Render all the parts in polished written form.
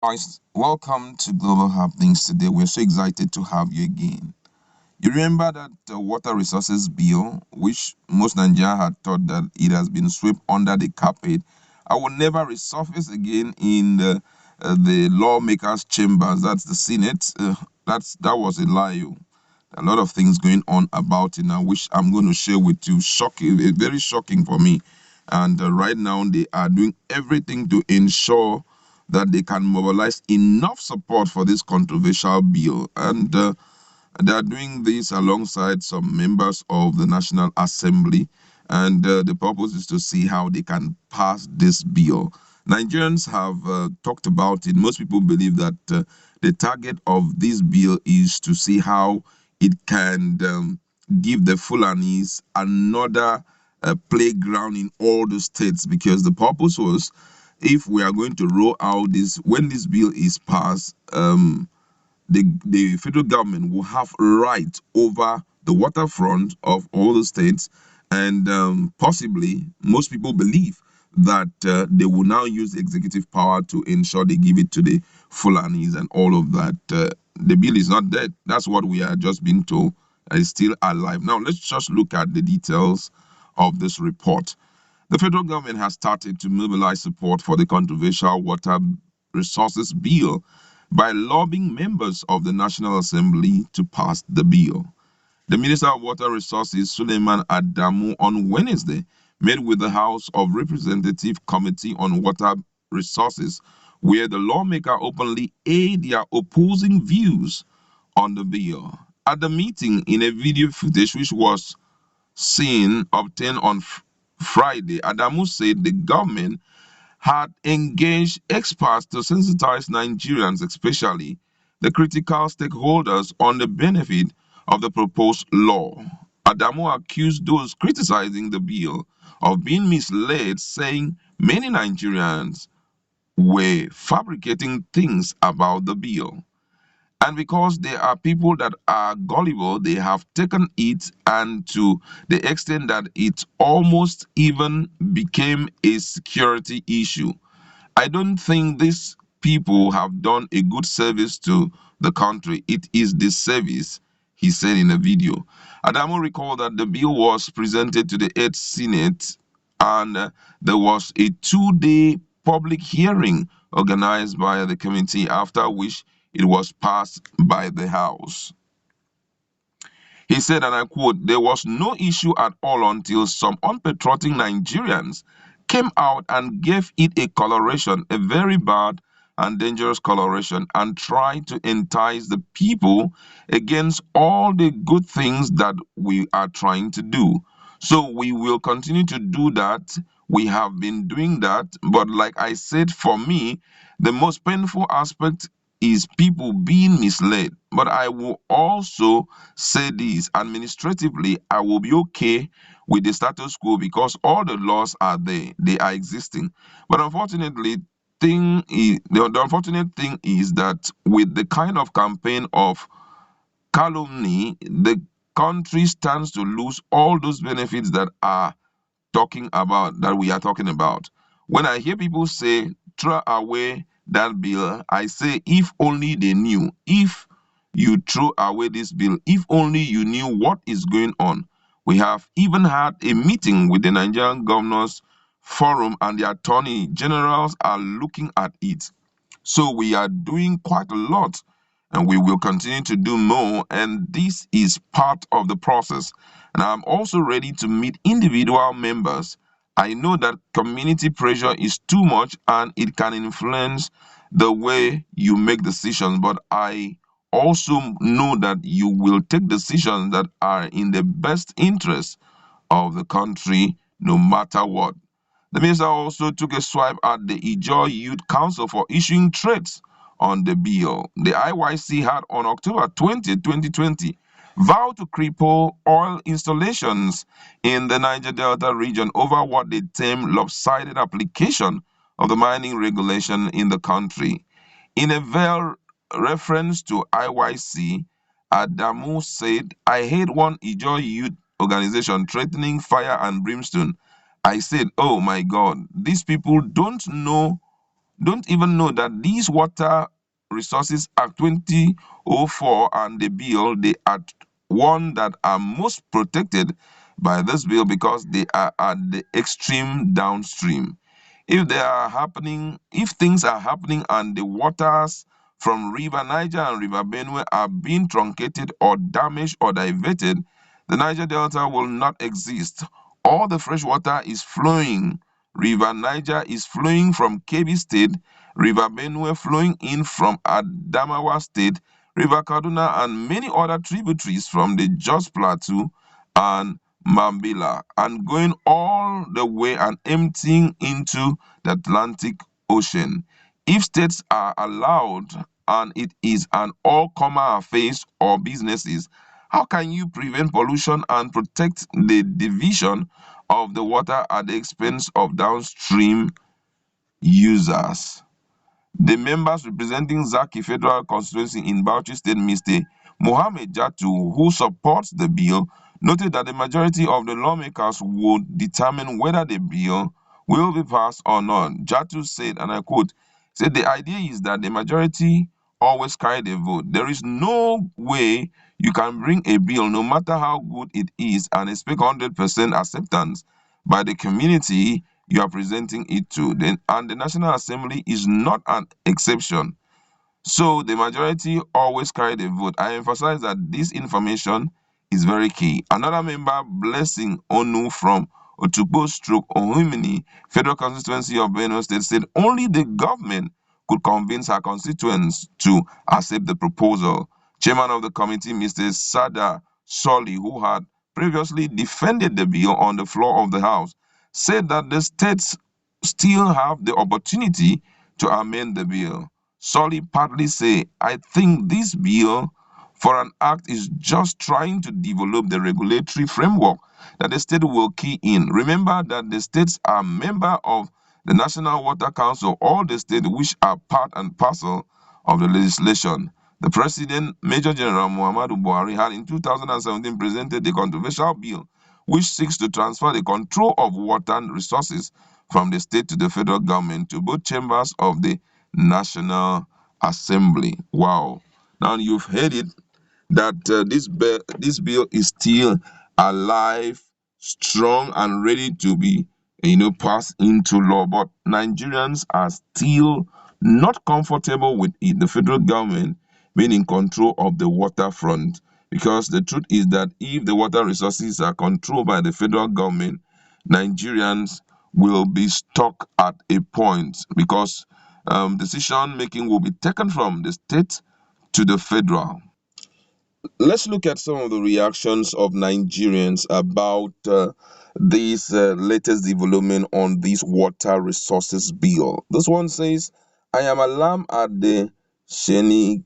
Guys, welcome to Global Happenings today. We're so excited to have you again. You remember that water resources bill, which most Nigerians had thought that it has been swept under the carpet, I will never resurface again in the lawmakers' chambers. That's the Senate. That was a lie. Oh. A lot of things going on about it now, which I'm going to share with you. Shocking, very shocking for me. And right now, they are doing everything to ensure that they can mobilize enough support for this controversial bill. And they are doing this alongside some members of the National Assembly. And the purpose is to see how they can pass this bill. Nigerians have talked about it. Most people believe that the target of this bill is to see how it can give the Fulanis another playground in all the states, because the purpose was, if we are going to roll out this, when this bill is passed, the federal government will have right over the waterfront of all the states, and possibly most people believe that they will now use the executive power to ensure they give it to the Fulanis and all of that. The bill is not dead. That's what we are just being told. It's still alive. Now let's just look at the details of this report. The federal government has started to mobilize support for the controversial water resources bill by lobbying members of the National Assembly to pass the bill. The Minister of Water Resources, Suleiman Adamu, on Wednesday met with the House of Representative Committee on Water Resources, where the lawmaker openly aired their opposing views on the bill. At the meeting, in a video footage which was seen obtained on Friday, Adamu said the government had engaged experts to sensitize Nigerians, especially the critical stakeholders, on the benefit of the proposed law. Adamu accused those criticizing the bill of being misled, saying many Nigerians were fabricating things about the bill. And because there are people that are gullible, they have taken it, and to the extent that it almost even became a security issue. I don't think these people have done a good service to the country. It is the service, he said in a video. Adamu recalled that the bill was presented to the 8th Senate, and there was a 2-day public hearing organized by the committee, after which it was passed by the House. He said, and I quote, "There was no issue at all until some unpatriotic Nigerians came out and gave it a coloration, a very bad and dangerous coloration, and tried to entice the people against all the good things that we are trying to do. So we will continue to do that. We have been doing that. But like I said, for me, the most painful aspect is people being misled. But I will also say this: administratively, I will be okay with the status quo because all the laws are there, they are existing. But unfortunately, the unfortunate thing is that with the kind of campaign of calumny, the country stands to lose all those benefits that we are talking about. When I hear people say throw away that bill, I say if only they knew. If you throw away this bill, if only you knew what is going on. We have even had a meeting with the Nigerian Governors Forum, and the attorney generals are looking at it. So we are doing quite a lot, and we will continue to do more. And this is part of the process. And I'm also ready to meet individual members. I know that community pressure is too much and it can influence the way you make decisions, but I also know that you will take decisions that are in the best interest of the country no matter what. The minister also took a swipe at the Ijaw Youth Council for issuing threats on the bill. The IYC had on October 20, 2020, vowed to cripple oil installations in the Niger Delta region over what they termed lopsided application of the mining regulation in the country. In a veiled reference to IYC, Adamu said, "I heard one Ijaw youth organization threatening fire and brimstone. I said, oh my God, these people don't know don't even know that these Water Resources Act 2004 and the bill, they are one that are most protected by this bill because they are at the extreme downstream. If things are happening and the waters from River Niger and River Benue are being truncated or damaged or diverted, the Niger Delta will not exist. All the fresh water is flowing. River Niger is flowing from Kebbi State, River Benue flowing in from Adamawa State, River Kaduna, and many other tributaries from the Jos Plateau and Mambila, and going all the way and emptying into the Atlantic Ocean. If states are allowed and it is an all-comer affairs or businesses, how can you prevent pollution and protect the division of the water at the expense of downstream users? The members representing Zaki Federal Constituency in Bauchi State, Mr. Mohammed Jatu, who supports the bill, noted that the majority of the lawmakers would determine whether the bill will be passed or not. Jatu said, and I quote, said the idea is that the majority always carry the vote. There is no way you can bring a bill, no matter how good it is, and expect 100% acceptance by the community you are presenting it to. And the National Assembly is not an exception. So the majority always carry the vote. I emphasize that this information is very key. Another member, Blessing Onu from Otukpo Stroke Ohimini, Federal Constituency of Benue State, said only the government could convince her constituents to accept the proposal. Chairman of the committee, Mr. Sada Soli, who had previously defended the bill on the floor of the House, said that the states still have the opportunity to amend the bill. Solly partly say, I think this bill for an act is just trying to develop the regulatory framework that the state will key in. Remember that the states are member of the National Water Council, all the states which are part and parcel of the legislation. The President, Major General Muhammadu Buhari, had in 2017 presented a controversial bill which seeks to transfer the control of water resources from the state to the federal government to both chambers of the National Assembly. Wow. Now you've heard it that this bill is still alive, strong, and ready to be passed into law. But Nigerians are still not comfortable with it. The federal government being in control of the waterfront, because the truth is that if the water resources are controlled by the federal government, Nigerians will be stuck at a point because decision making will be taken from the state to the federal. Let's look at some of the reactions of Nigerians about this latest development on this water resources bill. This one says, I am alarmed at the shenanigan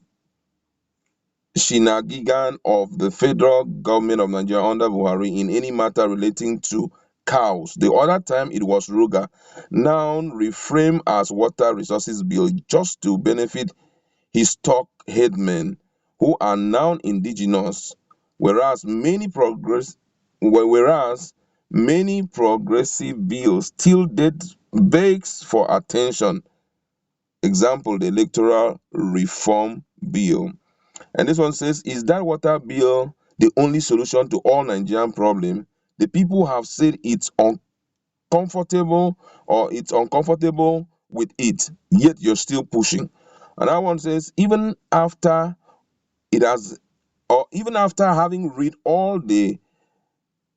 of the federal government of Nigeria under Buhari in any matter relating to cows. The other time it was Ruga, now reframed as water resources bill just to benefit his stock headmen who are now indigenous, whereas many progressive bills still did begs for attention. Example, the electoral reform bill. And this one says, is that water bill the only solution to all Nigerian problem? The people have said it's uncomfortable or it's uncomfortable with it, yet you're still pushing. And that one says, even after having read all the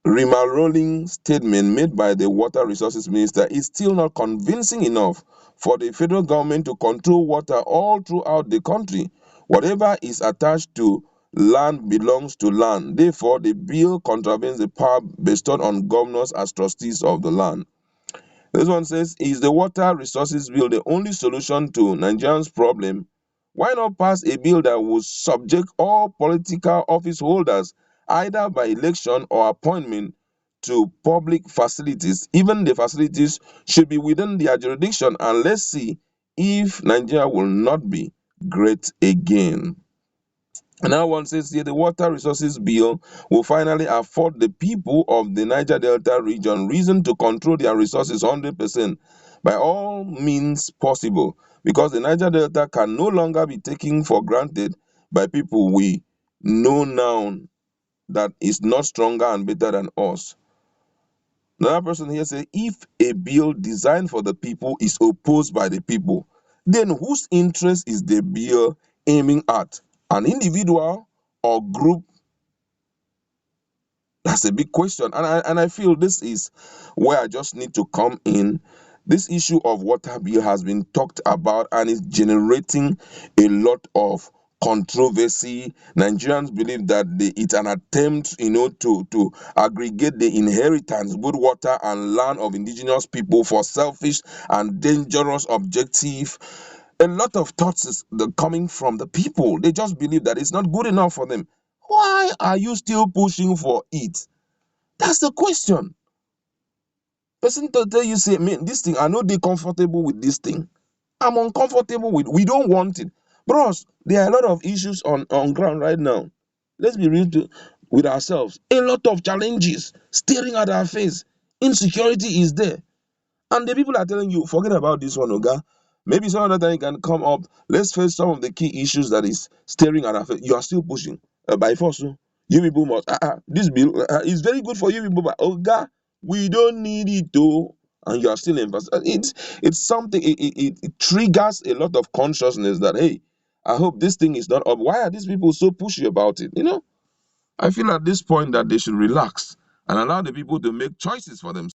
rolling statement made by the Water Resources Minister, is still not convincing enough for the federal government to control water all throughout the country. Whatever is attached to land belongs to land. Therefore, the bill contravenes the power bestowed on governors as trustees of the land. This one says, is the water resources bill the only solution to Nigerians' problem? Why not pass a bill that would subject all political office holders, either by election or appointment, to public facilities? Even the facilities should be within their jurisdiction, and let's see if Nigeria will not be great again. Now one says here the water resources bill will finally afford the people of the Niger Delta region reason to control their resources 100%. by all means possible, because the Niger Delta can no longer be taken for granted by people we know now that is not stronger and better than us. Another person here say, if a bill designed for the people is opposed by the people, then whose interest is the bill aiming at? An individual or group? That's a big question. And I feel this is where I just need to come in. This issue of water bill has been talked about and is generating a lot of controversy. Nigerians believe that it's an attempt, to aggregate the inheritance, both water and land of indigenous people for selfish and dangerous objective. A lot of thoughts is coming from the people. They just believe that it's not good enough for them. Why are you still pushing for it? That's the question. Person to tell you, say, man, this thing, I know they comfortable with this thing. I'm uncomfortable with, we don't want it. Bros, there are a lot of issues on ground right now. Let's be real with ourselves. A lot of challenges staring at our face. Insecurity is there. And the people are telling you, forget about this one, Oga. Maybe some other time you can come up. Let's face some of the key issues that is staring at our face. You are still pushing by force. Oh. You people must. This bill is very good for you people, but Oga, we don't need it though. And you are still invested. It's something. It triggers a lot of consciousness that, hey, I hope this thing is not up. Why are these people so pushy about it? I feel at this point that they should relax and allow the people to make choices for themselves.